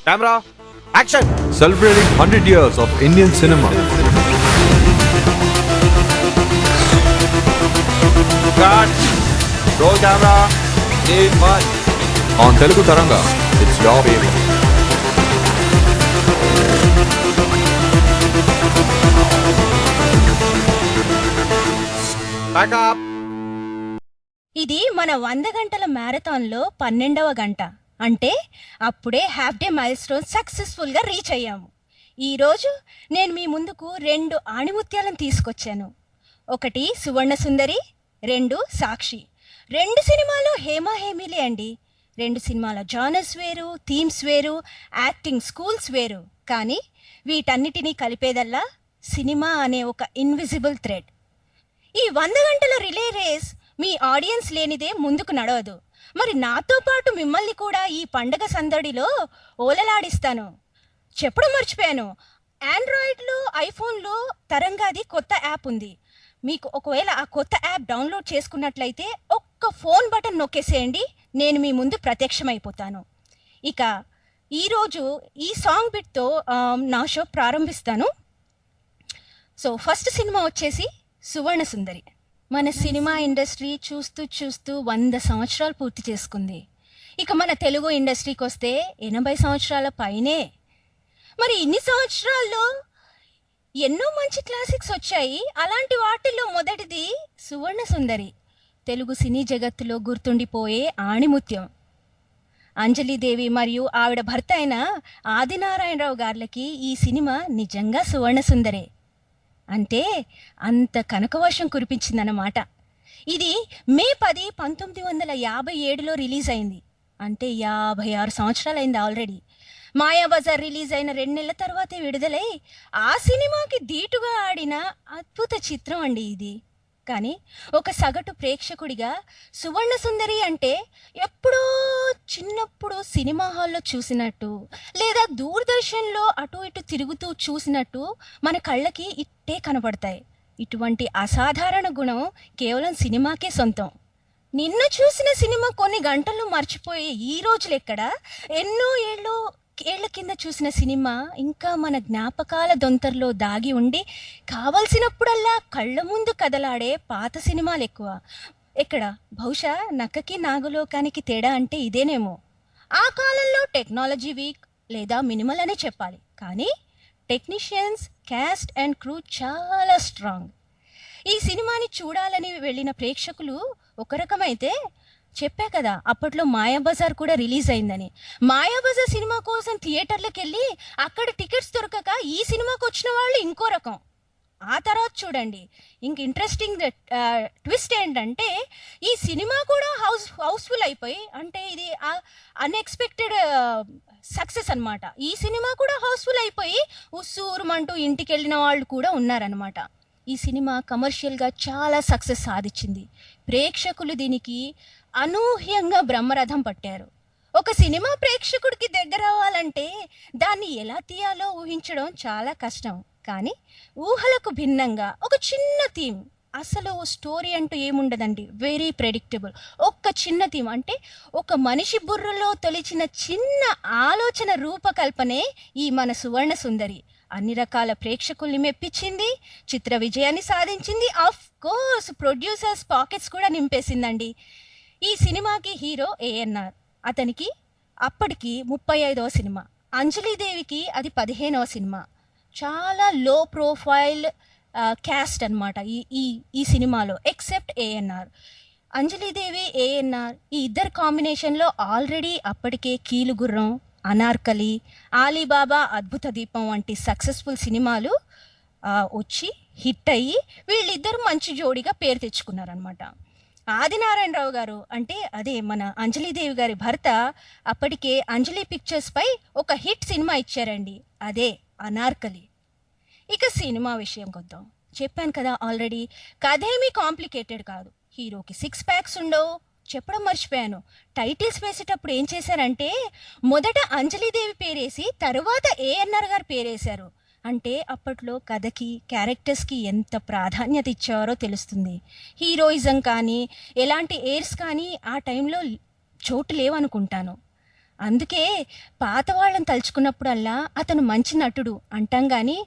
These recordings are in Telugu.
Camera action. Celebrating 100 years of Indian cinema. Cut. Roll camera. Scene 1. On Telugu Taranga, it's your baby. Back up. ఇది మన 100 గంటల మ్యారథాన్లో 12వ గంట. అంటే అప్పుడే హాఫ్ డే మైల్ స్టోన్ సక్సెస్ఫుల్గా రీచ్ అయ్యాము. ఈరోజు నేను మీ ముందుకు 2 ఆణిముత్యాలను తీసుకొచ్చాను. ఒకటి సువర్ణ సుందరి, 2 సాక్షి. 2 సినిమాలు హేమాహేమీలే అండి. 2 సినిమాల జానర్స్ వేరు, థీమ్స్ వేరు, యాక్టింగ్ స్కూల్స్ వేరు. కానీ వీటన్నిటినీ కలిపేదల్లా సినిమా అనే ఒక ఇన్విజిబుల్ థ్రెడ్. ఈ 100 గంటల రిలే రేస్ మీ ఆడియన్స్ లేనిదే ముందుకు నడవదు. మరి నాతో పాటు మిమ్మల్ని కూడా ఈ పండగ సందడిలో ఓలలాడిస్తాను. చెప్పడం మర్చిపోయాను, ఆండ్రాయిడ్లో, ఐఫోన్లో తరంగాది కొత్త యాప్ ఉంది. మీకు ఒకవేళ ఆ కొత్త యాప్ డౌన్లోడ్ చేసుకున్నట్లయితే ఒక్క ఫోన్ బటన్ నొక్కేసేయండి, నేను మీ ముందు ప్రత్యక్షమైపోతాను. ఇక ఈరోజు ఈ సాంగ్ బిట్తో నా షో ప్రారంభిస్తాను. సో ఫస్ట్ సినిమా వచ్చేసి సువర్ణ సుందరి. మన సినిమా ఇండస్ట్రీ చూస్తూ చూస్తూ 100 సంవత్సరాలు పూర్తి చేసుకుంది. ఇక మన తెలుగు ఇండస్ట్రీకి వస్తే 80 సంవత్సరాల పైనే. మరి ఇన్ని సంవత్సరాల్లో ఎన్నో మంచి క్లాసిక్స్ వచ్చాయి. అలాంటి వాటిల్లో మొదటిది సువర్ణ సుందరి. తెలుగు సినీ జగత్తులో గుర్తుండిపోయే ఆణిముత్యం. అంజలీదేవి మరియు ఆవిడ భర్త అయిన ఆదినారాయణరావు గార్లకి ఈ సినిమా నిజంగా సువర్ణ సుందరే. అంటే అంత కనకవర్షం కురిపించిందన్నమాట. ఇది మే 10, 1957లో రిలీజ్ అయింది. అంటే 56 సంవత్సరాలు అయింది ఆల్రెడీ. మాయాబజార్ రిలీజ్ అయిన 2 నెలల తర్వాతే విడుదలై ఆ సినిమాకి ధీటుగా ఆడిన అద్భుత చిత్రం అండి ఇది. కానీ ఒక సగటు ప్రేక్షకుడిగా సువర్ణ సుందరి అంటే ఎప్పుడో చిన్నప్పుడు సినిమా హాల్లో చూసినట్టు, లేదా దూరదర్శన్లో అటు ఇటు తిరుగుతూ చూసినట్టు మన కళ్ళకి ఇట్టే కనబడతాయి. ఇటువంటి అసాధారణ గుణం కేవలం సినిమాకే సొంతం. నిన్న చూసిన సినిమా కొన్ని గంటల్లో మర్చిపోయే ఈ రోజులెక్కడ, ఎన్నో ఏళ్ల కింద చూసిన సినిమా ఇంకా మన జ్ఞాపకాల దొంతర్లో దాగి ఉండి కావలసినప్పుడల్లా కళ్ళ ముందు కదలాడే పాత సినిమాలు ఎక్కువ. ఎక్కడ బహుశా నక్కకి నాగలోకానికి తేడా అంటే ఇదేనేమో. ఆ కాలంలో టెక్నాలజీ వీక్ లేదా మినిమల్ అనే చెప్పాలి. కానీ టెక్నీషియన్స్, క్యాస్ట్ అండ్ క్రూ చాలా స్ట్రాంగ్. ఈ సినిమాని చూడాలని వెళ్ళిన ప్రేక్షకులు ఒక రకమైతే, చెప్పా కదా అప్పట్లో మాయాబజార్ కూడా రిలీజ్ అయిందని. మాయాబజార్ సినిమా కోసం థియేటర్లకు వెళ్ళి అక్కడ టికెట్స్ దొరకక ఈ సినిమాకి వచ్చిన వాళ్ళు ఇంకో రకం. ఆ తర్వాత చూడండి, ఇంక ఇంట్రెస్టింగ్ ట్విస్ట్ ఏంటంటే ఈ సినిమా కూడా హౌస్ఫుల్ అయిపోయి, అంటే ఇది అన్ఎక్స్పెక్టెడ్ సక్సెస్ అనమాట. ఈ సినిమా కూడా హౌస్ఫుల్ అయిపోయి ఉస్సూరుమంటూ ఇంటికి వెళ్ళిన వాళ్ళు కూడా ఉన్నారనమాట. ఈ సినిమా కమర్షియల్గా చాలా సక్సెస్ సాధించింది. ప్రేక్షకులు దీనికి అనూహ్యంగా బ్రహ్మరథం పట్టారు. ఒక సినిమా ప్రేక్షకుడికి దగ్గర అవ్వాలంటే దాన్ని ఎలా తీయాలో ఊహించడం చాలా కష్టం. కానీ ఊహలకు భిన్నంగా ఒక చిన్న థీమ్, అసలు స్టోరీ అంటూ ఏముండదండి, వెరీ ప్రెడిక్టబుల్. ఒక్క చిన్న థీమ్, అంటే ఒక మనిషి బుర్రలో తొలిచిన చిన్న ఆలోచన రూపకల్పనే ఈ మన సువర్ణ సుందరి. అన్ని రకాల ప్రేక్షకుల్ని మెప్పించింది, చిత్ర విజయాన్ని సాధించింది, ఆఫ్ కోర్స్ ప్రొడ్యూసర్స్ పాకెట్స్ కూడా నింపేసిందండి. ఈ సినిమాకి హీరో ఏఎన్ఆర్, అతనికి అప్పటికి 35వ సినిమా. అంజలీదేవికి అది 15వ సినిమా. చాలా లో ప్రొఫైల్ క్యాస్ట్ అనమాట ఈ సినిమాలో, ఎక్సెప్ట్ ఏఎన్ఆర్. అంజలీదేవి, ఏఎన్ఆర్ ఈ ఇద్దరు కాంబినేషన్లో ఆల్రెడీ అప్పటికే కీలుగుర్రం, అనార్కలి, ఆలీబాబా, అద్భుత దీపం వంటి సక్సెస్ఫుల్ సినిమాలు వచ్చి హిట్ అయ్యి వీళ్ళిద్దరూ మంచి జోడిగా పేరు తెచ్చుకున్నారనమాట. ఆదినారాయణరావు గారు, అంటే అదే మన అంజలీదేవి గారి భర్త, అప్పటికే అంజలి పిక్చర్స్ పై ఒక హిట్ సినిమా ఇచ్చారండి, అదే అనార్కలి. ఇక సినిమా విషయం కొద్దాం. చెప్పాను కదా ఆల్రెడీ, కథేమీ కాంప్లికేటెడ్ కాదు. హీరోకి 6 ప్యాక్స్ ఉండవు. చెప్పడం మర్చిపోయాను, టైటిల్స్ వేసేటప్పుడు ఏం చేశారంటే మొదట అంజలీదేవి పేరేసి తర్వాత ఏఎన్ఆర్ గారు పేరేశారు. అంటే అప్పట్లో కథకి, క్యారెక్టర్స్కి ఎంత ప్రాధాన్యత ఇచ్చారో తెలుస్తుంది. హీరోయిజం కానీ ఎలాంటి ఎయిర్స్ కానీ ఆ టైంలో చోటు లేవనుకుంటాను. అందుకే పాత వాళ్ళని తలుచుకున్నప్పుడల్లా అతను మంచి నటుడు అంటాం కానీ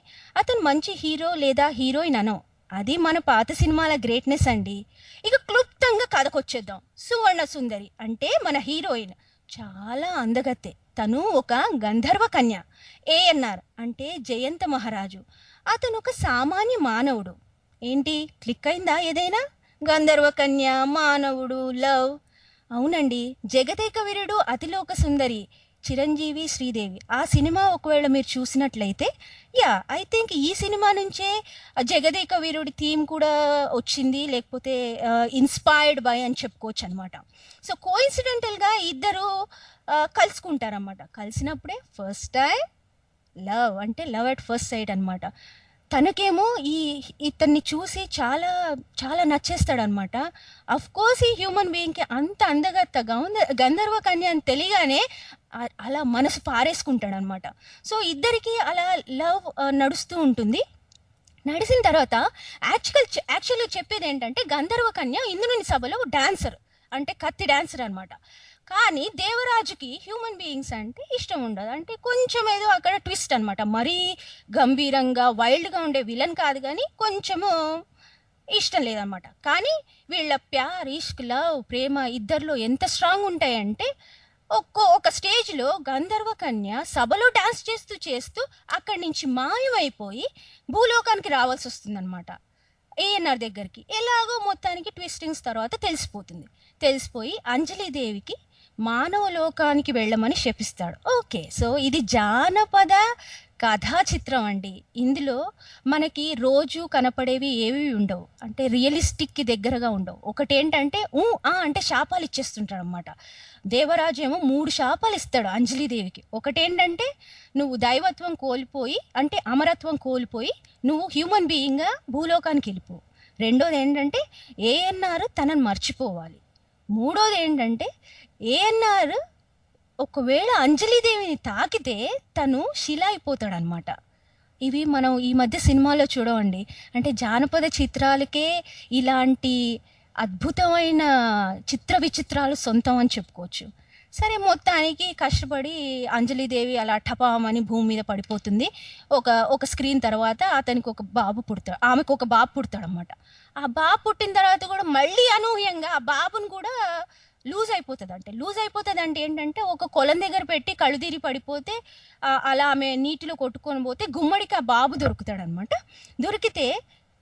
అతను మంచి హీరో లేదా హీరోయిన్ అనం. అది మన పాత సినిమాల గ్రేట్నెస్ అండి. ఇక క్లుప్తంగా కథకొచ్చేద్దాం. సువర్ణ సుందరి అంటే మన హీరోయిన్ చాలా అందగత్తె. తను ఒక గంధర్వ కన్య. ఏఎన్ఆర్ అంటే జయంత మహారాజు. అతను ఒక సామాన్య మానవుడు. ఏంటి క్లిక్ అయిందా ఏదైనా? గంధర్వ కన్య, మానవుడు, లవ్. అవునండి, జగదేక వీరుడు అతిలోక సుందరి చిరంజీవి శ్రీదేవి ఆ సినిమా ఒకవేళ మీరు చూసినట్లయితే ఐ థింక్ ఈ సినిమా నుంచే జగదేక వీరుడి థీమ్ కూడా వచ్చింది, లేకపోతే ఇన్స్పైర్డ్ బై అని చెప్పుకోవచ్చు అనమాట. సో కోఇన్సిడెంటల్గా ఇద్దరు కలుసుకుంటారన్నమాట. కలిసినప్పుడే ఫస్ట్ టైం లవ్ అంటే లవ్ అట్ ఫస్ట్ సైట్ అనమాట. తనకేమో ఇతన్ని చూసి చాలా చాలా నచ్చేస్తాడనమాట. అఫ్ కోర్స్ ఈ హ్యూమన్ బీయింగ్కి అంత అందగత్త గంధర్వ కన్య అని తెలియగానే అలా మనసు పారేసుకుంటాడనమాట. సో ఇద్దరికి అలా లవ్ నడుస్తూ ఉంటుంది. నడిచిన తర్వాత యాక్చువల్గా చెప్పేది ఏంటంటే గంధర్వ కన్య ఇంద్రుని సభలో డాన్సర్, అంటే కత్తి డాన్సర్ అనమాట. కానీ దేవరాజుకి హ్యూమన్ బీయింగ్స్ అంటే ఇష్టం ఉండదు. అంటే కొంచెం ఏదో అక్కడ ట్విస్ట్ అనమాట. మరీ గంభీరంగా వైల్డ్గా ఉండే విలన్ కాదు, కానీ కొంచెము ఇష్టం లేదనమాట. కానీ వీళ్ళ ప్యార్, ఇష్క్, లవ్, ప్రేమ ఇద్దరిలో ఎంత స్ట్రాంగ్ ఉంటాయంటే ఒక స్టేజ్లో గంధర్వ కన్య సభలో డాన్స్ చేస్తూ చేస్తూ అక్కడి నుంచి మాయమైపోయి భూలోకానికి రావాల్సి వస్తుందన్నమాట ఏఎన్ఆర్ దగ్గరికి. ఎలాగో మొత్తానికి ట్విస్టింగ్స్ తర్వాత తెలిసిపోయి అంజలిదేవికి మానవ లోకానికి వెళ్ళమని శపిస్తాడు. ఓకే, సో ఇది జానపద కథా చిత్రం అండి. ఇందులో మనకి రోజు కనపడేవి ఏవి ఉండవు, అంటే రియలిస్టిక్కి దగ్గరగా ఉండవు. ఒకటేంటంటే అంటే శాపాలు ఇచ్చేస్తుంటాడు అనమాట. దేవరాజు ఏమో 3 శాపాలు ఇస్తాడు అంజలిదేవికి. ఒకటేంటంటే నువ్వు దైవత్వం కోల్పోయి, అంటే అమరత్వం కోల్పోయి నువ్వు హ్యూమన్ బీయింగ్గా భూలోకానికి వెళ్ళిపో. రెండోది ఏంటంటే ఏఎన్ఆర్ తనని మర్చిపోవాలి. మూడోది ఏంటంటే ఏఎన్ఆర్ ఒకవేళ అంజలిదేవిని తాకితే తను శిల అయిపోతాడనమాట. ఇవి మనం ఈ మధ్య సినిమాలో చూడవండి. అంటే జానపద చిత్రాలకే ఇలాంటి అద్భుతమైన చిత్ర విచిత్రాలు సొంతం అని చెప్పుకోవచ్చు. సరే, మొత్తానికి కష్టపడి అంజలిదేవి అలా టపామని భూమి మీద పడిపోతుంది. ఒక స్క్రీన్ తర్వాత అతనికి ఒక బాబు పుడతాడు, ఆమెకు ఒక బాబు పుడతాడనమాట. ఆ బాబు పుట్టిన తర్వాత కూడా మళ్ళీ అనూహ్యంగా ఆ బాబుని కూడా లూజ్ అయిపోతుంది అంటే ఏంటంటే ఒక కొలం దగ్గర పెట్టి కళ్ళు తిరిగి పడిపోతే అలా ఆమె నీటిలో కొట్టుకొని పోతే గుమ్మడికి ఆ బాబు దొరుకుతాడనమాట. దొరికితే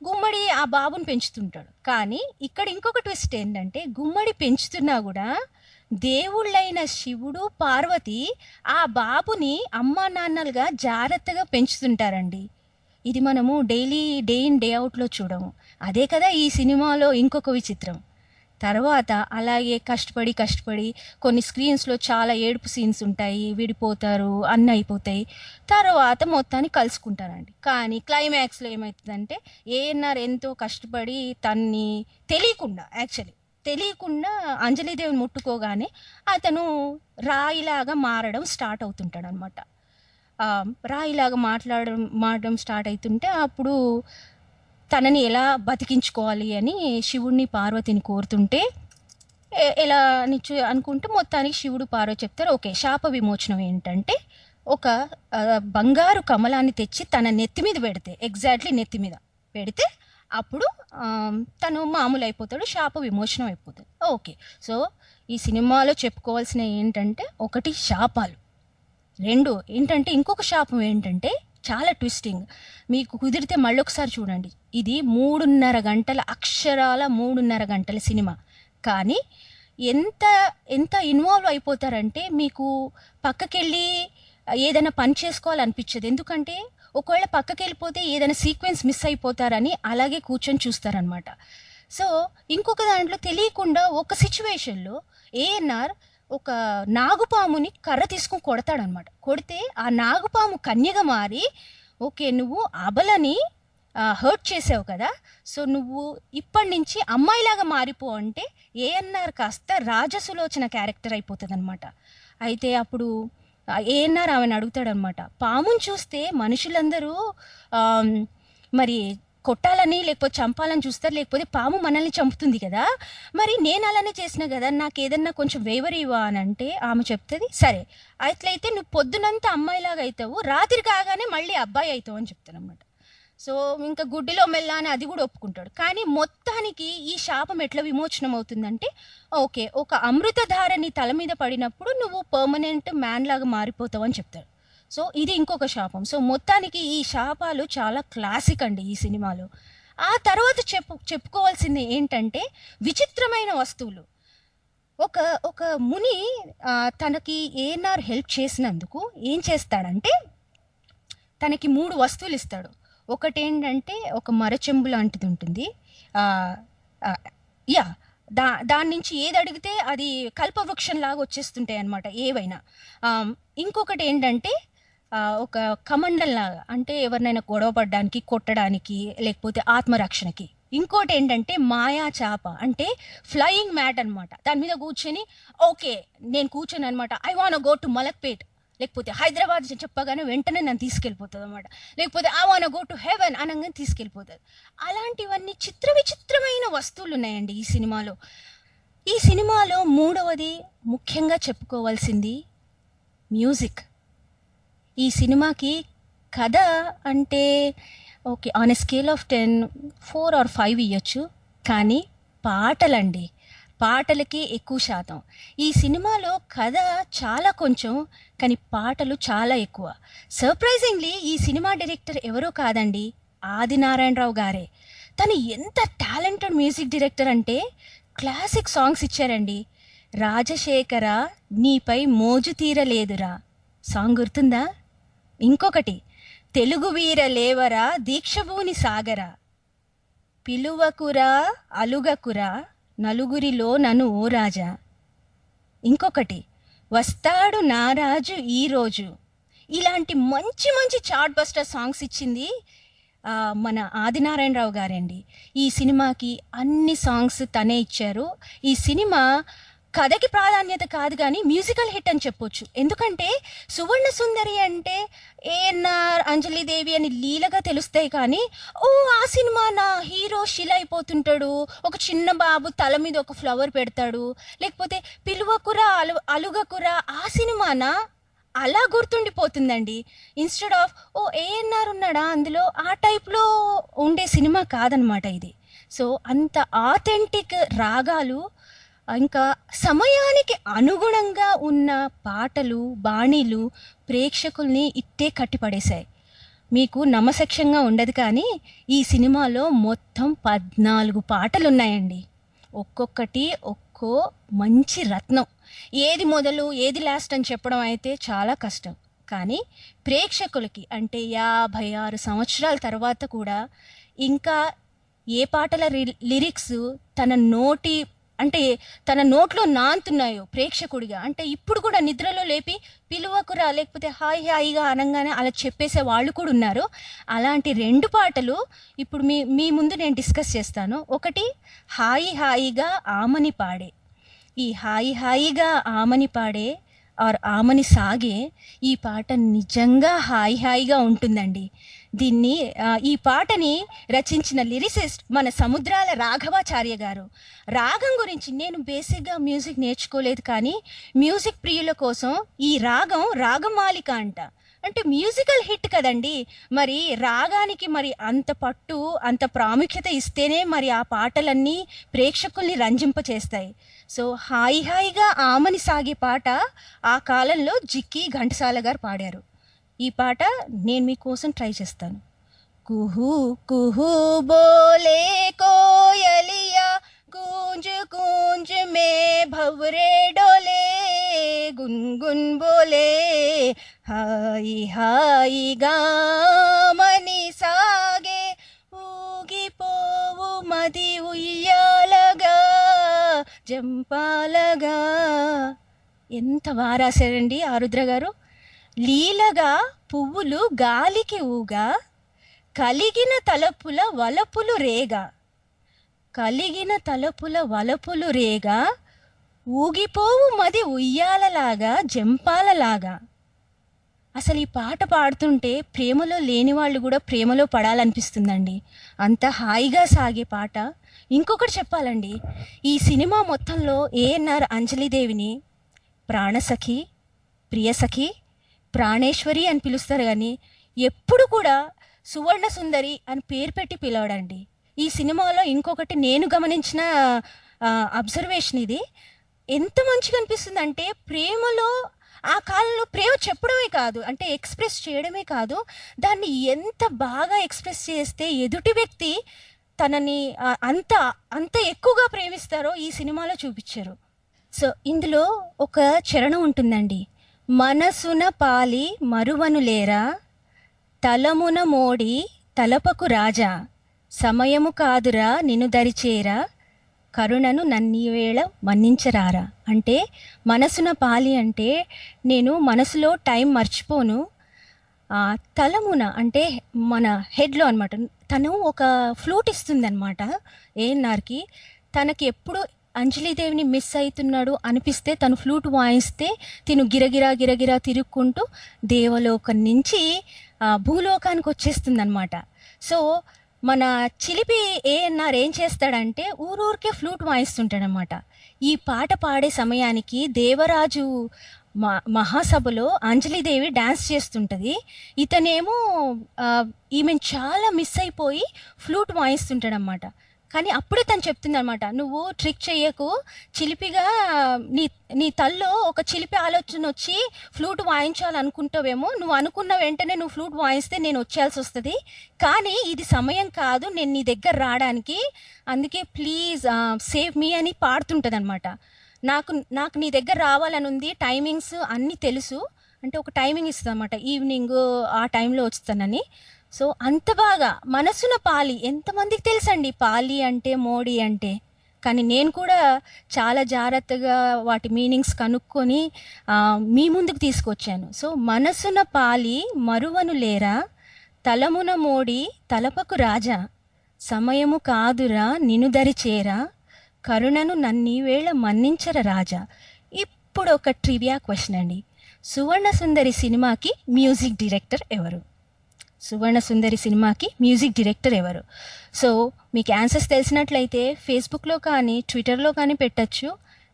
గుమ్మడి ఆ బాబుని పెంచుతుంటాడు. కానీ ఇక్కడ ఇంకొక ట్విస్ట్ ఏంటంటే గుమ్మడి పెంచుతున్నా కూడా దేవుళ్ళైన శివుడు, పార్వతి ఆ బాబుని అమ్మా నాన్నలుగా జాగ్రత్తగా పెంచుతుంటారండి. ఇది మనము డే ఇన్ డే అవుట్లో చూడము. అదే కదా ఈ సినిమాలో ఇంకొక విచిత్రం. తర్వాత అలాగే కష్టపడి కొన్ని స్క్రీన్స్లో చాలా ఏడుపు సీన్స్ ఉంటాయి, విడిపోతారు, అన్నీ అయిపోతాయి. తర్వాత మొత్తాన్ని కలుసుకుంటారండి. కానీ క్లైమాక్స్లో ఏమవుతుందంటే ఏఎన్ఆర్ ఎంతో కష్టపడి తన్ని తెలియకుండా అంజలిదేవిని ముట్టుకోగానే అతను రాయిలాగా మారడం స్టార్ట్ అవుతుంటాడు అనమాట. రాయిలాగా మారడం స్టార్ట్ అవుతుంటే అప్పుడు తనని ఎలా బతికించుకోవాలి అని శివుడిని, పార్వతిని కోరుతుంటే ఎలా అనుకుంటే మొత్తానికి శివుడు, పార్వతి చెప్తారు. ఓకే, శాప విమోచనం ఏంటంటే ఒక బంగారు కమలాన్ని తెచ్చి తన నెత్తి మీద పెడితే, ఎగ్జాక్ట్లీ నెత్తి మీద పెడితే అప్పుడు తను మామూలు అయిపోతాడు, శాప విమోచనం అయిపోతుంది. ఓకే, సో ఈ సినిమాలో చెప్పుకోవాల్సిన ఏంటంటే ఒకటి శాపాలు, రెండు ఏంటంటే ఇంకొక శాపం ఏంటంటే చాలా ట్విస్టింగ్. మీకు కుదిరితే మళ్ళొకసారి చూడండి. ఇది 3.5 గంటల, అక్షరాల 3.5 గంటల సినిమా. కానీ ఎంత ఇన్వాల్వ్ అయిపోతారంటే మీకు పక్కకెళ్ళి ఏదైనా పని చేసుకోవాలనిపించదు. ఎందుకంటే ఒకవేళ పక్కకి వెళ్ళిపోతే ఏదైనా సీక్వెన్స్ మిస్ అయిపోతారని అలాగే కూర్చొని చూస్తారనమాట. సో ఇంకొక దాంట్లో తెలియకుండా ఒక సిచ్యువేషన్లో ఏఎన్ఆర్ ఒక నాగుపాముని కర్ర తీసుకుని కొడతాడనమాట. కొడితే ఆ నాగుపాము కన్యగా మారి, ఓకే నువ్వు అబలని హర్ట్ చేసావు కదా, సో నువ్వు ఇప్పటి నుంచి అమ్మాయిలాగా మారిపో అంటే ఏఎన్ఆర్ కాస్త రాజసులోచన క్యారెక్టర్ అయిపోతుంది అనమాట. అయితే అప్పుడు ఏఎన్ఆర్ ఆమెను అడుగుతాడనమాట, పాముని చూస్తే మనుషులందరూ మరి కొట్టాలని లేకపోతే చంపాలని చూస్తారు, లేకపోతే పాము మనల్ని చంపుతుంది కదా. మరి నేను అలానే చేసిన కదా, నాకు ఏదన్నా కొంచెం వేవర్ ఇవ్వా అని అంటే ఆమె చెప్తుంది, సరే అట్లయితే నువ్వు పొద్దునంతా అమ్మాయిలాగా అవుతావు, రాత్రి కాగానే మళ్ళీ అబ్బాయి అవుతావు అని చెప్తాను అనమాట. సో ఇంకా గుడ్డిలో మెల్ల అని అది కూడా ఒప్పుకుంటాడు. కానీ మొత్తానికి ఈ శాపం ఎట్లా విమోచనం అవుతుందంటే, ఓకే ఒక అమృతధార నీ తల మీద పడినప్పుడు నువ్వు పర్మనెంట్ మ్యాన్ లాగా మారిపోతావు అని చెప్తాడు. సో ఇది ఇంకొక శాపం. సో మొత్తానికి ఈ శాపాలు చాలా క్లాసిక్ అండి ఈ సినిమాలో. ఆ తర్వాత చెప్పుకోవాల్సింది ఏంటంటే విచిత్రమైన వస్తువులు. ఒక ఒక ముని తనకి ఏఎన్ఆర్ హెల్ప్ చేసినందుకు ఏం చేస్తాడంటే తనకి 3 వస్తువులు ఇస్తాడు. ఒకటి ఏంటంటే ఒక మరచెంబు లాంటిది ఉంటుంది, యా దాని నుంచి ఏది అడిగితే అది కల్పవృక్షం లాగా వచ్చేస్తుంటాయి అన్నమాట ఏవైనా. ఇంకొకటి ఏంటంటే ఒక కమండల్ లాగా, అంటే ఎవరినైనా గొడవ పడడానికి, కొట్టడానికి, లేకపోతే ఆత్మరక్షణకి. ఇంకోటి ఏంటంటే మాయా చాప, అంటే ఫ్లయింగ్ మ్యాట్ అనమాట. దాని మీద కూర్చొని ఓకే నేను కూర్చొని అనమాట I want go to Malakpet, లేకపోతే హైదరాబాద్ చెప్పగానే వెంటనే నన్ను తీసుకెళ్ళిపోతుంది అనమాట. లేకపోతే I want go to heaven అనగానే తీసుకెళ్ళిపోతుంది. అలాంటివన్నీ విచిత్రమైన వస్తువులు ఉన్నాయండి ఈ సినిమాలో. ఈ సినిమాలో మూడవది ముఖ్యంగా చెప్పుకోవాల్సింది మ్యూజిక్. ఈ సినిమాకి కథ అంటే okay on a scale of 10 4 or 5 ఇవ్వచ్చు, కానీ పాటలండి, పాటలకి ఎక్కువ శాతం. ఈ సినిమాలో కథ చాలా కొంచెం, కానీ పాటలు చాలా ఎక్కువ. సర్ప్రైజింగ్లీ ఈ సినిమా డైరెక్టర్ ఎవరో కాదండి, ఆదినారాయణరావు గారే. తను ఎంత టాలెంటెడ్ మ్యూజిక్ డైరెక్టర్ అంటే క్లాసిక్ సాంగ్స్ ఇచ్చారండి. రాజశేఖర నీపై మోజు తీరలేదురా సాంగ్ గుర్తుందా? ఇంకొకటి తెలుగు వీర లేవరా దీక్షభూని సాగరా, పిలువకురా అలుగకురా నలుగురిలో నన్ను ఓ రాజా. ఇంకొకటి వస్తాడు నారాజు ఈరోజు. ఇలాంటి మంచి మంచి చార్ట్ బస్టర్ సాంగ్స్ ఇచ్చింది మన ఆదినారాయణరావు గారండి. ఈ సినిమాకి అన్ని సాంగ్స్ తనే ఇచ్చారు. ఈ సినిమా కథకి ప్రాధాన్యత కాదు కానీ మ్యూజికల్ హిట్ అని చెప్పొచ్చు. ఎందుకంటే సువర్ణ సుందరి అంటే ఏఎన్ఆర్, అంజలిదేవి అని లీలగా తెలుస్తాయి, కానీ ఆ సినిమా నా హీరో శిల అయిపోతుంటాడు, ఒక చిన్న బాబు తల మీద ఒక ఫ్లవర్ పెడతాడు, లేకపోతే పిలువకురా అలుగకురా ఆ సినిమానా అలా గుర్తుండిపోతుందండి. ఇన్స్టెడ్ ఆఫ్ ఏఎన్ఆర్ ఉన్నాడా అందులో, ఆ టైప్లో ఉండే సినిమా కాదనమాట ఇది. సో అంత ఆథెంటిక్ రాగాలు, ఇంకా సమయానికి అనుగుణంగా ఉన్న పాటలు, బాణీలు ప్రేక్షకుల్ని ఇట్టే కట్టిపడేశాయి. మీకు నమ్మశక్యంగా ఉండదు కానీ ఈ సినిమాలో మొత్తం 14 పాటలు ఉన్నాయండి. ఒక్కొక్కటి ఒక్కో మంచి రత్నం. ఏది మొదలు ఏది లాస్ట్ అని చెప్పడం అయితే చాలా కష్టం, కానీ ప్రేక్షకులకి అంటే 56 సంవత్సరాల తర్వాత కూడా ఇంకా ఏ పాటల లిరిక్స్ తన నోట్లో నాంతున్నాయో ప్రేక్షకుడిగా, అంటే ఇప్పుడు కూడా నిద్రలో లేపి పిలువకురా లేకపోతే హాయి హాయిగా అనగానే అలా చెప్పేసే వాళ్ళు కూడా ఉన్నారు. అలాంటి 2 పాటలు ఇప్పుడు మీ ముందు నేను డిస్కస్ చేస్తాను. ఒకటి హాయి హాయిగా ఆమని పాడే. ఈ హాయి హాయిగా ఆమని పాడే ఆర్ ఆమని సాగే ఈ పాట నిజంగా హాయిగా ఉంటుందండి. ఈ పాటని రచించిన లిరిసిస్ట్ మన సముద్రాల రాఘవాచార్య గారు. రాగం గురించి నేను బేసిక్గా మ్యూజిక్ నేర్చుకోలేదు, కానీ మ్యూజిక్ ప్రియుల కోసం ఈ రాగమాలిక అంటే మ్యూజికల్ హిట్ కదండి. మరి రాగానికి మరి అంత పట్టు, అంత ప్రాముఖ్యత ఇస్తేనే మరి ఆ పాటలన్నీ ప్రేక్షకుల్ని రంజింపచేస్తాయి. సో హాయిగా ఆమని సాగే పాట ఆ కాలంలో జిక్కి ఘంటసాల గారు పాడారు. ఈ పాట నేను మీకోసం ట్రై చేస్తాను. కుహూ కుహూ బోలే కోయలియా కూంజ్ కూంజ్ మే భవరే డోలే గున్గున్ బోలే హాయిగా మని సాగే ఊగిపోవు మది ఉయ్యాలగా జంపాలగా. ఎంత బాగా రాశారండి ఆరుద్ర గారు. లీలగా పువ్వులు గాలికి ఊగా కలిగిన తలపుల వలపులు రేగా ఊగిపోవు మది ఉయ్యాలలాగా జంపాలలాగా. అసలు ఈ పాట పాడుతుంటే ప్రేమలో లేని వాళ్ళు కూడా ప్రేమలో పడాలనిపిస్తుందండి. అంత హాయిగా సాగే పాట. ఇంకొకటి చెప్పాలండి, ఈ సినిమా మొత్తంలో ఏఎన్ఆర్ అంజలిదేవిని ప్రాణసఖి, ప్రియసఖి, ప్రాణేశ్వరి అని పిలుస్తారు కానీ ఎప్పుడు కూడా సువర్ణ సుందరి అని పేరు పెట్టి పిలవడండి. ఈ సినిమాలో ఇంకొకటి నేను గమనించిన అబ్జర్వేషన్ ఇది. ఎంత మంచిగా అనిపిస్తుంది అంటే, ప్రేమలో ఆ కాలంలో ప్రేమ చెప్పడమే కాదు, అంటే ఎక్స్ప్రెస్ చేయడమే కాదు, దాన్ని ఎంత బాగా ఎక్స్ప్రెస్ చేస్తే ఎదుటి వ్యక్తి తనని అంత అంత ఎక్కువగా ప్రేమిస్తారో ఈ సినిమాలో చూపించారు. సో ఇందులో ఒక చరణం ఉంటుందండి, మనసున పాలి మరువను లేరా, తలమున మోడి తలపకు రాజా, సమయము కాదురా నిన్ను దరిచేరా, కరుణను నన్నీవేళ మన్నించరారా. అంటే మనసున పాలి అంటే నేను మనసులో టైం మర్చిపోను, తలమున అంటే మన హెడ్లో అనమాట. తను ఒక ఫ్లూట్ ఇస్తుంది అనమాట ఏఎన్ఆర్కి. తనకి ఎప్పుడు అంజలిదేవిని మిస్ అవుతున్నాడు అనిపిస్తే తను ఫ్లూట్ వాయిస్తే తిను గిరగిరా గిరగిరా తిరుక్కుంటూ దేవలోకం నుంచి భూలోకానికి వచ్చేస్తుంది అనమాట. సో మన చిలిపి ఏఎన్ఆర్ ఏం చేస్తాడంటే ఊరూరికే ఫ్లూట్ వాయిస్తుంటాడనమాట. ఈ పాట పాడే సమయానికి దేవరాజు మహాసభలో అంజలిదేవి డ్యాన్స్ చేస్తుంటుంది. ఇతనేమో ఈమెను చాలా మిస్ అయిపోయి ఫ్లూట్ వాయిస్తుంటాడనమాట. కానీ అప్పుడే తను చెప్తుంది అనమాట, నువ్వు ట్రిక్ చెయ్యకు, చిలిపిగా నీ తల్లో ఒక చిలిపి ఆలోచన వచ్చి ఫ్లూట్ వాయించాలనుకుంటావేమో, నువ్వు అనుకున్న వెంటనే నువ్వు ఫ్లూట్ వాయిస్తే నేను వచ్చేయాల్సి వస్తుంది, కానీ ఇది సమయం కాదు నేను నీ దగ్గర రావడానికి, అందుకే ప్లీజ్ సేవ్ మీ అని పాడుతుంటుంది అనమాట. నాకు నీ దగ్గర రావాలని ఉంది, టైమింగ్స్ అన్నీ తెలుసు అంటే ఒక టైమింగ్ ఇస్తుంది అనమాట, ఈవినింగ్ ఆ టైంలో వస్తానని. సో అంత బాగా మనసున పాలి, ఎంతమందికి తెలుసండి పాలి అంటే మోడీ అంటే, కానీ నేను కూడా చాలా జాగ్రత్తగా వాటి మీనింగ్స్ కనుక్కొని మీ ముందుకు తీసుకొచ్చాను. సో మనసున పాలి మరువను లేరా, తలమున మోడి తలపకు రాజా, సమయము కాదురా నిన్ను దరిచేరా, కరుణను నన్నీవేళ మన్నించర రాజా. ఇప్పుడు ఒక ట్రివియా క్వశ్చన్ అండి, సువర్ణ సుందరి సినిమాకి మ్యూజిక్ డైరెక్టర్ ఎవరు? సువర్ణ సుందరి సినిమాకి మ్యూజిక్ డైరెక్టర్ ఎవరు? సో మీకు ఆన్సర్స్ తెలిసినట్లయితే ఫేస్బుక్లో కానీ ట్విట్టర్లో కానీ పెట్టచ్చు.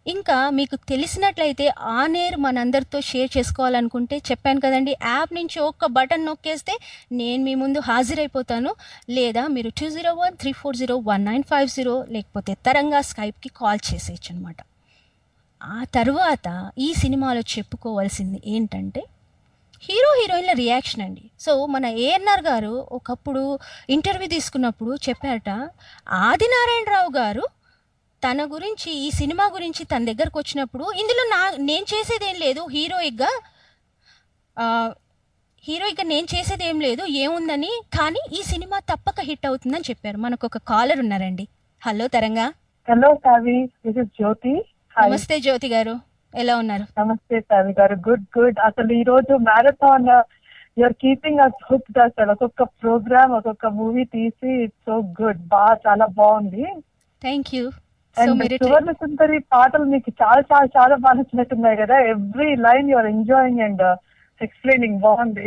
ఇంకా మీకు తెలిసినట్లయితే ఆన్ ఎయిర్ మనందరితో షేర్ చేసుకోవాలనుకుంటే చెప్పాను కదండి, యాప్ నుంచి ఒక్క బటన్ నొక్కేస్తే నేను మీ ముందు హాజరైపోతాను. లేదా మీరు 2013401950 లేకపోతే తరంగా స్కైప్కి కాల్ చేసేయచ్చు అనమాట. ఆ తర్వాత ఈ సినిమాలో చెప్పుకోవాల్సింది ఏంటంటే హీరో హీరోయిన్ల రియాక్షన్ అండి. సో మన ఏఎన్ఆర్ గారు ఒకప్పుడు ఇంటర్వ్యూ తీసుకున్నప్పుడు చెప్పారట, ఆదినారాయణరావు గారు తన గురించి ఈ సినిమా గురించి తన దగ్గరకు వచ్చినప్పుడు, ఇందులో నేను చేసేదేం లేదు, హీరోయిక్గా నేను చేసేదేం లేదు ఏముందని, కానీ ఈ సినిమా తప్పక హిట్ అవుతుందని చెప్పారు. మనకు ఒక కాలర్ ఉన్నారండి. Hello తరంగా. Hello Savi, this is జ్యోతి. నమస్తే జ్యోతి గారు, ఎలా ఉన్నారు? నమస్తే సావి గారు, గుడ్. అసలు ఈ రోజు marathon you are keeping us hooked. అసలు ఒక్కొక్క ప్రోగ్రామ్ ఒక్కొక్క మూవీ తీసి సో గుడ్, చాలా బాగుంది. Thank you. సువర్ణ సుందరి పాటలు మీకు చాలా చాలా చాలా బాగా నచ్చినట్టున్నాయి కదా. Every line you are enjoying and explaining, బాగుంది.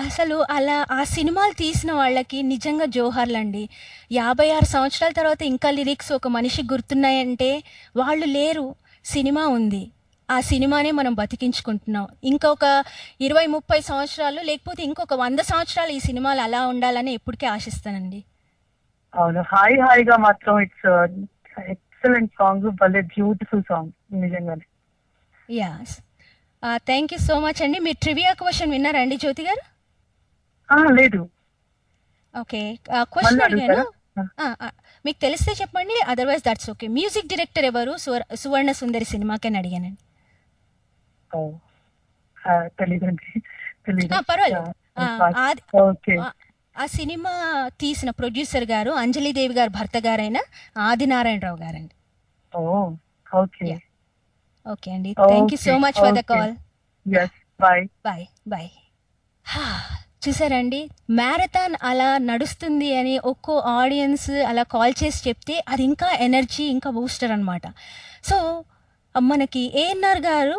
అసలు అలా ఆ సినిమాలు తీసిన వాళ్ళకి నిజంగా జోహార్లండి. 56 సంవత్సరాల తర్వాత ఇంకా లిరిక్స్ ఒక మనిషికి గుర్తున్నాయంటే వాళ్ళు లేరు, సినిమా ఉంది, ఆ సినిమానే మనం బతికించుకుంటున్నాం. ఇంకొక 20-30 సంవత్సరాలు లేకపోతే ఇంకొక 100 సంవత్సరాలు ఈ సినిమాలు అలా ఉండాలని ఎప్పటికీ ఆశిస్తానండి. అవును, హాయిగా మాత్రం ఇట్స్ ఎక్సలెంట్ సాంగ్, భలే బ్యూటిఫుల్ సాంగ్ నిజంగానే. Yes, thank you so much అండి. మీరు ట్రివియా క్వశ్చన్ విన్నారా అండి జ్యోతి గారు? లేదు. ఓకే, క్వశ్చన్ అడిగాను, మీకు తెలిస్తే చెప్పండి, otherwise that's okay. Music director ఎవరు సువర్ణ సుందరి సినిమాకి అని అడిగానండి. పర్వాలేదు. ఆ సినిమా తీసిన ప్రొడ్యూసర్ గారు అంజలిదేవి గారు భర్త గారైన ఆదినారాయణరావు గారండి. ఓకే అండి, thank you so much for the call. Bye. చూసారండి, మ్యారథాన్ అలా నడుస్తుంది అని ఒక్కో ఆడియన్స్ అలా కాల్ చేసి చెప్తే అది ఇంకా ఎనర్జీ, ఇంకా బూస్టర్ అనమాట. సో మనకి ఏఎన్ఆర్ గారు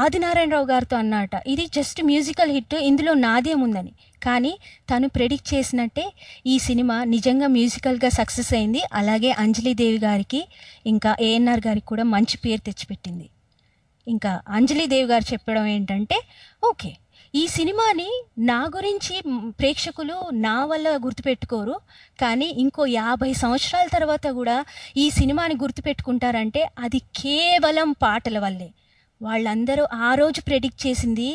ఆదినారాయణరావు గారితో అన్నట, ఇది జస్ట్ మ్యూజికల్ హిట్, ఇందులో నాదేముందని. కానీ తను ప్రెడిక్ట్ చేసినట్టే ఈ సినిమా నిజంగా మ్యూజికల్గా సక్సెస్ అయింది. అలాగే అంజలిదేవి గారికి ఇంకా ఏఎన్ఆర్ గారికి కూడా మంచి పేరు తెచ్చిపెట్టింది. ఇంకా అంజలిదేవి గారు చెప్పడం ఏంటంటే, ఓకే ఈ సినిమాని నా గురించి ప్రేక్షకులు నా వల్ల గుర్తుపెట్టుకోరు, కానీ ఇంకో 50 సంవత్సరాల తర్వాత కూడా ఈ సినిమాని గుర్తుపెట్టుకుంటారంటే అది కేవలం పాటల వల్లే. వాళ్ళందరూ ఆ రోజు ప్రెడిక్ట్ చేసింది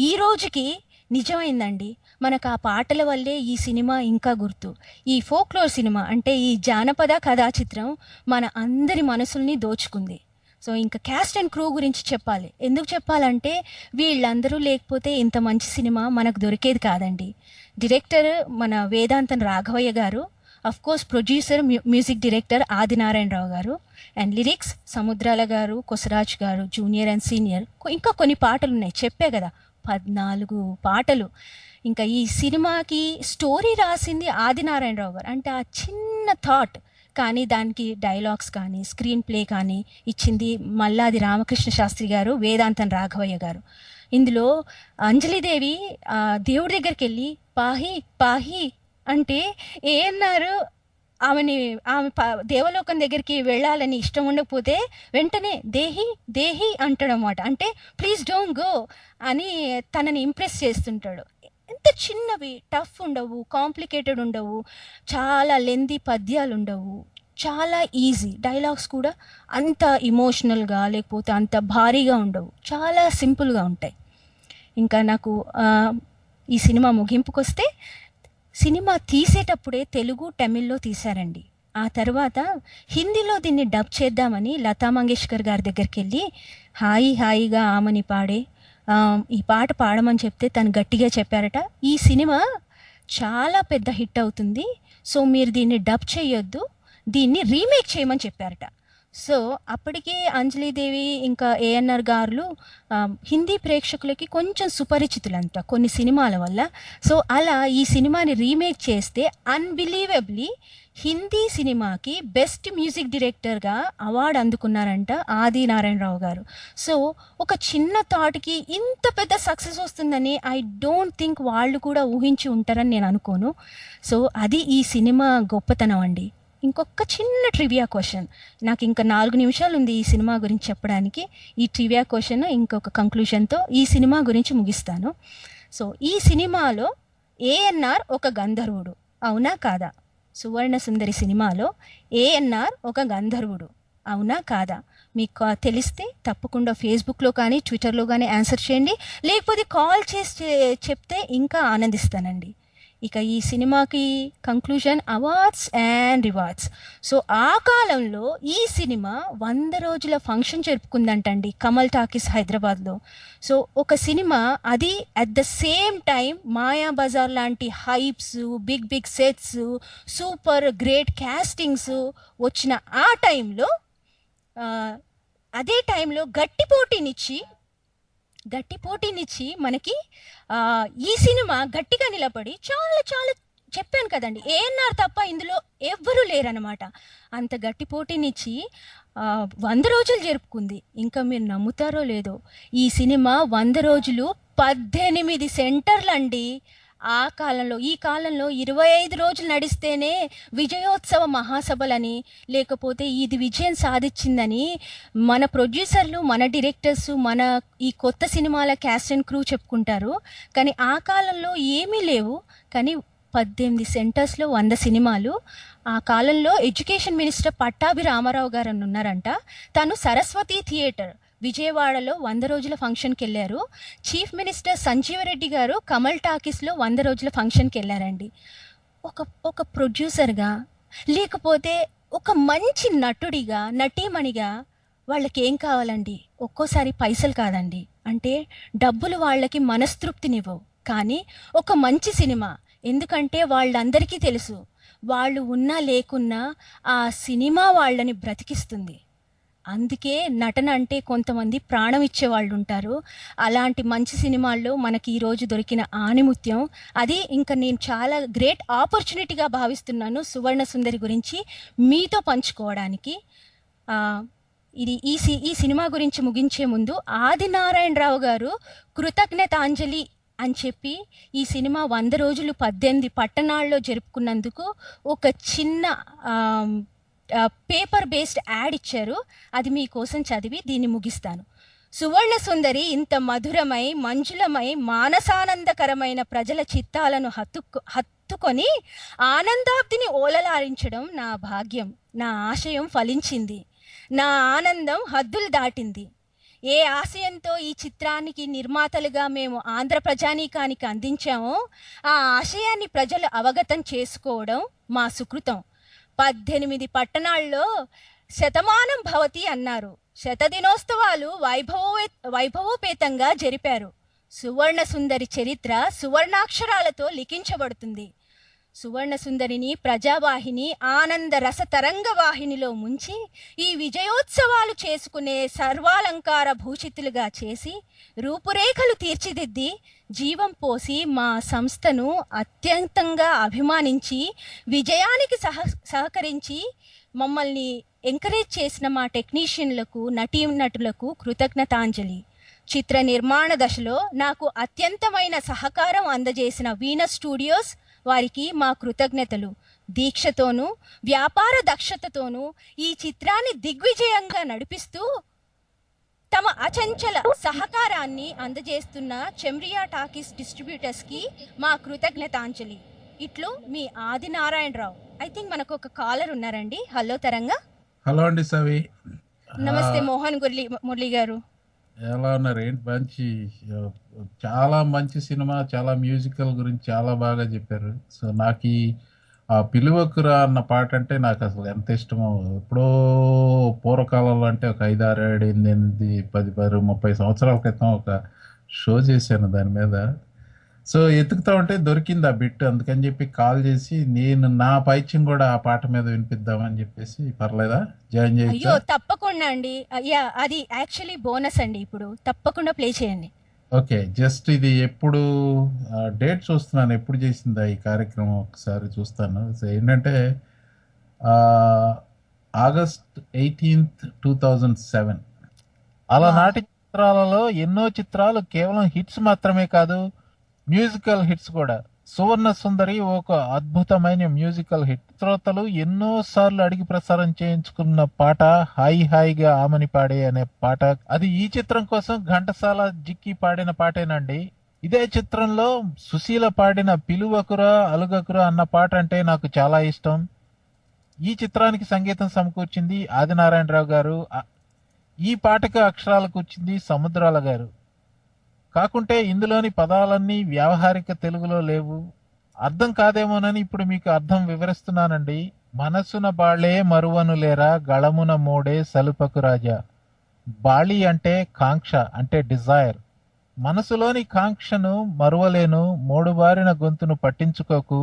ఈ రోజుకి నిజమైందండి. మనకు ఆ పాటల వల్లే ఈ సినిమా ఇంకా గుర్తు. ఈ ఫోక్లోర్ సినిమా అంటే ఈ జానపద కథా చిత్రం మన అందరి మనసుల్ని దోచుకుంది. సో ఇంకా క్యాస్ట్ అండ్ క్రూ గురించి చెప్పాలి. ఎందుకు చెప్పాలంటే వీళ్ళందరూ లేకపోతే ఇంత మంచి సినిమా మనకు దొరికేది కాదండి. డైరెక్టర్ మన వేదాంతం రాఘవయ్య గారు, course producer music director Adinarayana Rao గారు, అండ్ లిరిక్స్ సముద్రాల గారు, కొసరాజ్ గారు, జూనియర్ అండ్ సీనియర్. ఇంకా కొన్ని పాటలు ఉన్నాయి, చెప్పే కదా 14 పాటలు. ఇంకా ఈ సినిమాకి స్టోరీ రాసింది ఆదినారాయణరావు గారు. అంటే ఆ చిన్న థాట్ కానీ దానికి డైలాగ్స్ కానీ స్క్రీన్ ప్లే కానీ ఇచ్చింది మల్లాది రామకృష్ణ శాస్త్రి గారు, వేదాంతం రాఘవయ్య గారు. ఇందులో అంజలిదేవి దేవుడి దగ్గరికి వెళ్ళి పాహి పాహి అంటే ఏమన్నారు, ఆమె దేవలోకం దగ్గరికి వెళ్ళాలని ఇష్టం ఉండకపోతే వెంటనే దేహి దేహి అంటాడనమాట. అంటే ప్లీజ్ డోంట్ గో అని తనని ఇంప్రెస్ చేస్తుంటాడు. ఎంత చిన్నవి, టఫ్ ఉండవు, కాంప్లికేటెడ్ ఉండవు, చాలా లెందీ పద్యాలు ఉండవు, చాలా ఈజీ. డైలాగ్స్ కూడా అంత ఇమోషనల్గా లేకపోతే అంత భారీగా ఉండవు, చాలా సింపుల్గా ఉంటాయి. ఇంకా నాకు ఈ సినిమా ముగింపుకు వస్తే, సినిమా తీసేటప్పుడే తెలుగు తమిళ్లో తీశారండి. ఆ తర్వాత హిందీలో దీన్ని డబ్ చేద్దామని లతా మంగేష్కర్ గారి దగ్గరికి వెళ్ళి హాయి హాయిగా ఆమని పాడే ఈ పాట పాడమని చెప్తే తను గట్టిగా చెప్పారట, ఈ సినిమా చాలా పెద్ద హిట్ అవుతుంది, సో మీరు దీన్ని డబ్ చేయొద్దు, దీన్ని రీమేక్ చేయమని చెప్పారట. సో అప్పటికే అంజలిదేవి ఇంకా ఏఎన్ఆర్ గారు హిందీ ప్రేక్షకులకి కొంచెం సుపరిచితులంట కొన్ని సినిమాల వల్ల. సో అలా ఈ సినిమాని రీమేక్ చేస్తే అన్బిలీవబుల్లీ హిందీ సినిమాకి బెస్ట్ మ్యూజిక్ డైరెక్టర్గా అవార్డు అందుకున్నారంట ఆదినారాయణరావు గారు. సో ఒక చిన్న థాట్కి ఇంత పెద్ద సక్సెస్ వస్తుందని ఐ డోంట్ థింక్ వాళ్ళు కూడా ఊహించి ఉంటారని నేను అనుకోను. సో అది ఈ సినిమా గొప్పతనం అండి. ఇంకొక చిన్న ట్రివియా క్వశ్చన్, నాకు ఇంకా 4 నిమిషాలు ఉంది ఈ సినిమా గురించి చెప్పడానికి. ఈ ట్రివియా క్వశ్చన్ ఇంకొక కంక్లూషన్తో ఈ సినిమా గురించి ముగిస్తాను. సో ఈ సినిమాలో ఏఎన్ఆర్ ఒక గంధర్వుడు, అవునా కాదా? సువర్ణ సుందరి సినిమాలో ఏఎన్ఆర్ ఒక గంధర్వుడు, అవునా కాదా? మీకు తెలిస్తే తప్పకుండా ఫేస్బుక్లో కానీ ట్విట్టర్లో కానీ ఆన్సర్ చేయండి, లేకపోతే కాల్ చేసి చెప్తే ఇంకా ఆనందిస్తానండి. ఇక ఈ సినిమాకి conclusion awards and rewards. So ఆ కాలంలో ఈ సినిమా 100 రోజుల ఫంక్షన్ జరుపుకుందంటండి కమల్ టాకీస్ హైదరాబాద్లో. సో ఒక సినిమా అది at the same time Mayabazar లాంటి hypes, big big sets, super great castings వచ్చిన ఆ టైంలో అదే టైంలో గట్టి పోటీనిచ్చి మనకి ఈ సినిమా గట్టిగా నిలబడి చాలా చాలా చెప్పాను కదండి, ఏఎన్ఆర్ తప్ప ఇందులో ఎవ్వరూ లేరనమాట. అంత గట్టి పోటీనిచ్చి 100 రోజులు జరుపుకుంది. ఇంకా మీరు నమ్ముతారో లేదో, ఈ సినిమా 100 రోజులు 18 సెంటర్లు అండి. ఆ కాలంలో, ఈ కాలంలో 25 రోజులు నడిస్తేనే విజయోత్సవ మహాసభలని, లేకపోతే ఇది విజయం సాధించిందని మన ప్రొడ్యూసర్లు, మన డైరెక్టర్స్, మన ఈ కొత్త సినిమాల క్యాస్ట్ అండ్ క్రూ చెప్పుకుంటారు. కానీ ఆ కాలంలో ఏమీ లేవు. కానీ 18 సెంటర్స్లో 100 సినిమాలు. ఆ కాలంలో ఎడ్యుకేషన్ మినిస్టర్ పట్టాభి రామారావు గారు అని ఉన్నారంట. తను సరస్వతి థియేటర్ విజయవాడలో 100 రోజుల ఫంక్షన్కి వెళ్ళారు. చీఫ్ మినిస్టర్ సంజీవరెడ్డి గారు కమల్ టాకీస్లో 100 రోజుల ఫంక్షన్కి వెళ్ళారండి. ఒక ప్రొడ్యూసర్గా, లేకపోతే ఒక మంచి నటుడిగా, నటీమణిగా వాళ్ళకి ఏం కావాలండి? ఒక్కోసారి పైసలు కాదండి, అంటే డబ్బులు వాళ్ళకి మనస్తృప్తినివ్వవు. కానీ ఒక మంచి సినిమా, ఎందుకంటే వాళ్ళందరికీ తెలుసు వాళ్ళు ఉన్నా లేకున్నా ఆ సినిమా వాళ్ళని బ్రతికిస్తుంది. అందుకే నటన అంటే కొంతమంది ప్రాణం ఇచ్చే వాళ్ళు ఉంటారు. అలాంటి మంచి సినిమాల్లో మనకి ఈరోజు దొరికిన ఆణిముత్యం అది. ఇంకా నేను చాలా గ్రేట్ ఆపర్చునిటీగా భావిస్తున్నాను సువర్ణ సుందరి గురించి మీతో పంచుకోవడానికి. ఈ సినిమా గురించి ముగించే ముందు ఆదినారాయణరావు గారు కృతజ్ఞతాంజలి అని చెప్పి ఈ సినిమా 100 రోజులు 18 పట్టణాల్లో జరుపుకున్నందుకు ఒక చిన్న పేపర్ బేస్డ్ యాడ్ ఇచ్చారు. అది మీకోసం చదివి దీన్ని ముగిస్తాను. సువర్ణ సుందరి ఇంత మధురమై మంజులమై మానసానందకరమైన ప్రజల చిత్తాలను హత్తుకొని ఆనందాబ్దిని ఓలలారించడం నా భాగ్యం. నా ఆశయం ఫలించింది. నా ఆనందం హద్దులు దాటింది. ఏ ఆశయంతో ఈ చిత్రానికి నిర్మాతలుగా మేము ఆంధ్ర ప్రజానీకానికి అందించామో ఆ ఆశయాన్ని ప్రజలు అవగతం చేసుకోవడం మా సుకృతం. 18 పట్టణాల్లో శతమానం భవతి అన్నారు. శతదినోత్సవాలు వైభవోపేతంగా జరిపారు. సువర్ణ సుందరి చరిత్ర సువర్ణాక్షరాలతో లిఖించబడుతుంది. సువర్ణ సుందరిని ప్రజావాహిని ఆనంద రస తరంగ వాహినిలో ముంచి ఈ విజయోత్సవాలు చేసుకునే సర్వాలంకార భూషితులుగా చేసి రూపురేఖలు తీర్చిదిద్ది జీవం పోసి మా సంస్థను అత్యంతంగా అభిమానించి విజయానికి సహకరించి మమ్మల్ని ఎంకరేజ్ చేసిన మా టెక్నీషియన్లకు నటీనటులకు కృతజ్ఞతాంజలి. చిత్ర నిర్మాణ దశలో నాకు అత్యంతమైన సహకారం అందజేసిన వీనస్ స్టూడియోస్ వారికి మా కృతజ్ఞతలు. దీక్షతోనూ వ్యాపార దక్షతతోనూ ఈ చిత్రాన్ని దిగ్విజయంగా నడిపిస్తూ తమ అచంచల సహకారాన్ని అందజేస్తున్న చెమ్రియా టాకీస్ డిస్ట్రిబ్యూటర్స్కి మా కృతజ్ఞతాంజలి. ఇట్లు మీ ఆదినారాయణరావు. ఐ థింక్ మనకు ఒక కాలర్ ఉన్నారండి. హలో తరంగా. హలో అండి సవి. నమస్తే మోహన్ మురళి గారు. ఎలా ఉన్నారు? ఏంటి మంచి, చాలా మంచి సినిమా, చాలా మ్యూజికల్ గురించి చాలా బాగా చెప్పారు. సో నాకు ఆ పిలువకురా అన్న పాట అంటే నాకు అసలు ఎంత ఇష్టమో. ఎప్పుడో పూర్వకాలంలో అంటే ఒక 5, 6, 7, 8, 10, 30 సంవత్సరాల క్రితం ఒక షో చేశాను దాని మీద. సో ఎతుకుతా ఉంటే దొరికింది ఆ బిట్. అందుకని చెప్పి కాల్ చేసి నేను నా పైచ్యం కూడా ఆ పాట మీద వినిపిద్దామని చెప్పేసి, పర్లేదా జాయిన్ చేసి? అయ్యో తప్పకుండా అండి. అది యాక్చువల్లీ బోనస్ అండి. ఇప్పుడు తప్పకుండా ప్లే చేయండి. ఓకే, జస్ట్ ఇది ఎప్పుడు డేట్ చూస్తున్నాను, ఎప్పుడు చేసిందా ఈ కార్యక్రమం ఒకసారి చూస్తాను. సో ఏంటంటే August 18th, 2007. అలనాటి చిత్రాలలో ఎన్నో చిత్రాలు కేవలం హిట్స్ మాత్రమే కాదు, మ్యూజికల్ హిట్స్ కూడా. సువర్ణ సుందరి ఒక అద్భుతమైన మ్యూజికల్ హిట్. శ్రోతలు ఎన్నో సార్లు అడిగి ప్రసారం చేయించుకున్న పాట హాయి హాయిగా ఆమని పాడే అనే పాట. అది ఈ చిత్రం కోసం ఘంటసాల జిక్కి పాడిన పాటేనండి. ఇదే చిత్రంలో సుశీల పాడిన పిలువకురా అలుగకురా అన్న పాట అంటే నాకు చాలా ఇష్టం. ఈ చిత్రానికి సంగీతం సమకూర్చింది ఆదినారాయణరావు గారు. ఈ పాటకు అక్షరాలు కూర్చింది సముద్రాల గారు. కాకుంటే ఇందులోని పదాలన్నీ వ్యావహారిక తెలుగులో లేవు. అర్థం కాదేమోనని ఇప్పుడు మీకు అర్థం వివరిస్తున్నానండి. మనసున బాళే మరువను లేరా గళమున మోడే సలుపకు రాజా. బాళి అంటే కాంక్ష, అంటే డిజైర్. మనసులోని కాంక్షను మరువలేను, మోడుబారిన గొంతును పట్టించుకోకు,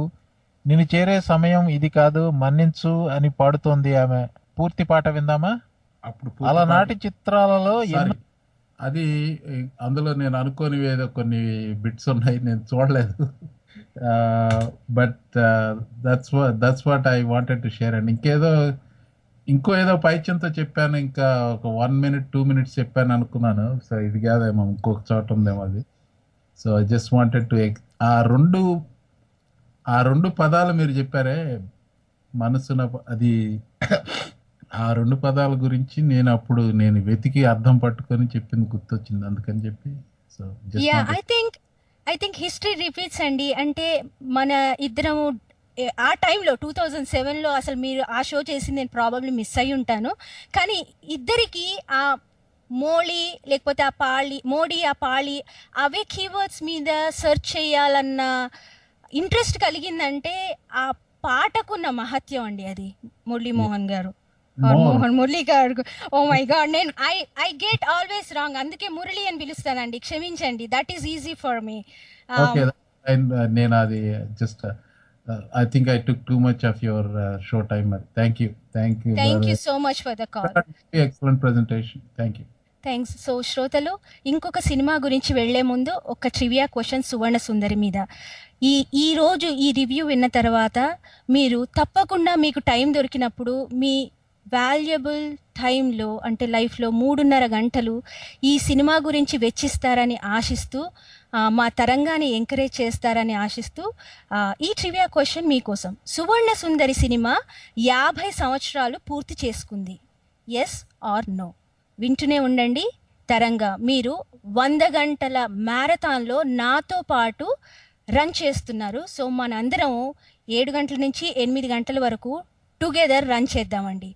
నిన్ను చేరే సమయం ఇది కాదు మన్నించు అని పాడుతోంది ఆమె. పూర్తి పాట విందామా? అప్పుడు అలనాటి చిత్రాలలో అది అందులో నేను అనుకోని ఏదో కొన్ని బిట్స్ ఉన్నాయి, నేను చూడలేదు. But that's what I wanted to share. And ఇంకో ఏదో పైచ్యంతో చెప్పాను, ఇంకా ఒక 1 minute 2 minutes చెప్పాను అనుకున్నాను. సో ఇది కాదేమో, ఇంకొక చోట ఉందేమో అది. So I just wanted to ఆ రెండు పదాలు మీరు చెప్పారే మనసున, అది ఆ 2 పదాల గురించి నేను వెతికి అర్థం పట్టుకొని చెప్పింది గుర్తొచ్చింది, అందుకని చెప్పి. So I think history repeats అండి. అంటే మన ఇద్దరము ఆ టైంలో 2007లో అసలు మీరు ఆ షో చేసింది నేను ప్రాబబ్లీ మిస్ అయి ఉంటాను. కానీ ఇద్దరికి ఆ మోళీ లేకపోతే ఆ పాళి అవే కీవర్డ్స్ మీద సెర్చ్ చేయాలన్న ఇంట్రెస్ట్ కలిగిందంటే ఆ పాటకున్న మహత్యం అండి. అది మురళీమోహన్ గారు, మురళి గారు. ఓ మై గాడ్, నేను ఐ గెట్ ఆల్వేస్ రాంగ్, అందుకే మురళి అని పిలుస్తానండి, క్షమించండి. That is easy for me. నేను అది just I think I took too much of your show time. Thank you so much for the call. Excellent presentation. Thank you. Thanks. So శ్రోతలు, ఇంకొక సినిమా గురించి వెళ్లే ముందు ఒక ట్రివియా క్వశ్చన్ సువర్ణ సుందరి మీద. ఈ రోజు ఈ రివ్యూ విన్న తర్వాత మీరు తప్పకుండా మీకు టైం దొరికినప్పుడు మీ వాల్యుబుల్ టైంలో అంటే లైఫ్లో 3.5 గంటలు ఈ సినిమా గురించి వెచ్చిస్తారని ఆశిస్తూ మా తరంగాన్ని ఎంకరేజ్ చేస్తారని ఆశిస్తూ ఈ ట్రివియా క్వశ్చన్ మీకోసం. సువర్ణ సుందరి సినిమా 50 సంవత్సరాలు పూర్తి చేసుకుంది. Yes or no? వింటూనే ఉండండి తరంగా. మీరు 100 గంటల మ్యారథాన్లో నాతో పాటు రన్ చేస్తున్నారు. సో మనందరం 7 గంటల నుంచి 8 గంటల వరకు టుగెదర్ రన్ చేద్దామండి.